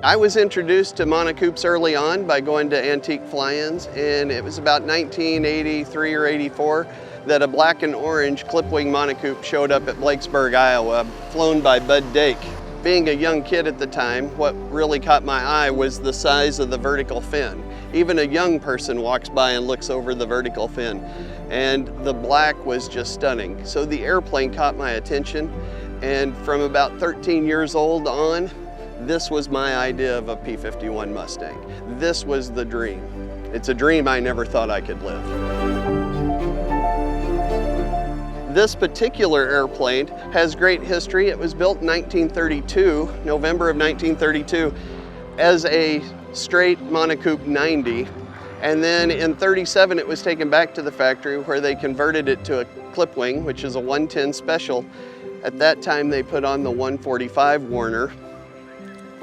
I was introduced to monocoupes early on by going to antique fly-ins, and it was about 1983 or 84 that a black and orange clip-wing monocoupe showed up at Blakesburg, Iowa, flown by Bud Dake. Being a young kid at the time, what really caught my eye was the size of the vertical fin. Even a young person walks by and looks over the vertical fin, and the black was just stunning. So the airplane caught my attention, and from about 13 years old on, this was my idea of a P-51 Mustang. This was the dream. It's a dream I never thought I could live. This particular airplane has great history. It was built in 1932, November of 1932, as a straight Monocoupe 90. And then in 37, it was taken back to the factory where they converted it to a clip wing, which is a 110 special. At that time, they put on the 145 Warner.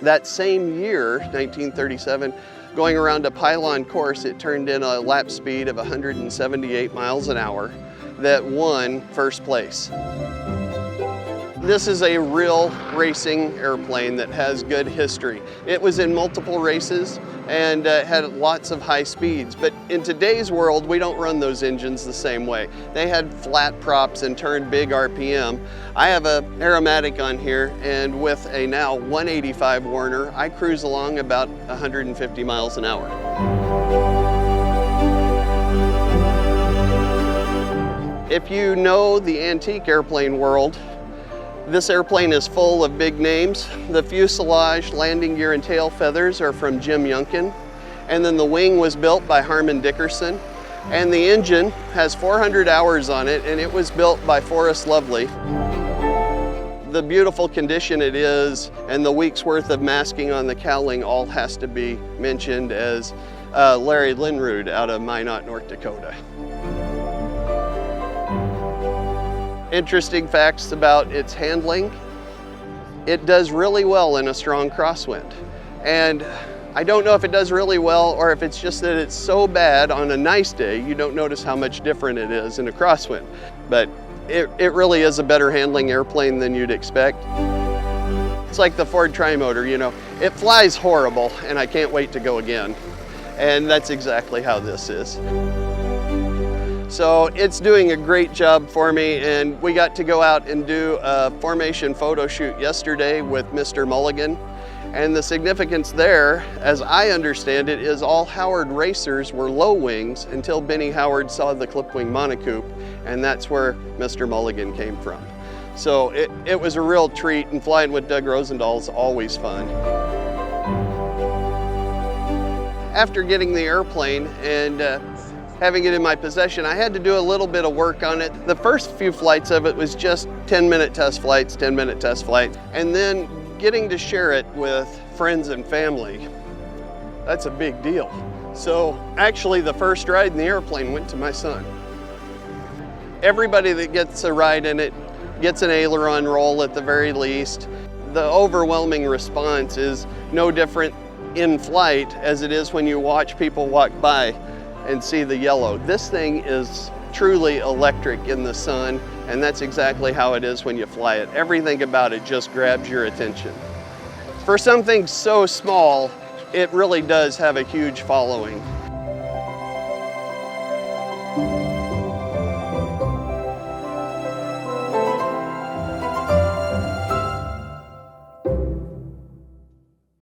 That same year, 1937, going around a pylon course, it turned in a lap speed of 178 miles an hour that won first place. This is a real racing airplane that has good history. It was in multiple races and had lots of high speeds, but in today's world, we don't run those engines the same way. They had flat props and turned big RPM. I have an aerobatic on here, and with a now 185 Warner, I cruise along about 150 miles an hour. If you know the antique airplane world, this airplane is full of big names. The fuselage, landing gear, and tail feathers are from Jim Youngkin. And then the wing was built by Harmon Dickerson. And the engine has 400 hours on it, and it was built by Forrest Lovely. The beautiful condition it is and the week's worth of masking on the cowling all has to be mentioned as Larry Linrud out of Minot, North Dakota. Interesting facts about its handling. It does really well in a strong crosswind. And I don't know if it does really well or if it's just that it's so bad on a nice day, you don't notice how much different it is in a crosswind. But it really is a better handling airplane than you'd expect. It's like the Ford Trimotor, you know, it flies horrible and I can't wait to go again. And that's exactly how this is. So it's doing a great job for me, and we got to go out and do a formation photo shoot yesterday with Mr. Mulligan. And the significance there, as I understand it, is all Howard racers were low wings until Benny Howard saw the clip wing monocoupe, and that's where Mr. Mulligan came from. So it was a real treat, and flying with Doug Rosendahl is always fun. After getting the airplane and having it in my possession, I had to do a little bit of work on it. The first few flights of it was just 10-minute test flights, 10-minute test flights, and then getting to share it with friends and family, that's a big deal. So actually the first ride in the airplane went to my son. Everybody that gets a ride in it gets an aileron roll at the very least. The overwhelming response is no different in flight as it is when you watch people walk by and see the yellow. This thing is truly electric in the sun, and that's exactly how it is when you fly it. Everything about it just grabs your attention. For something so small, it really does have a huge following.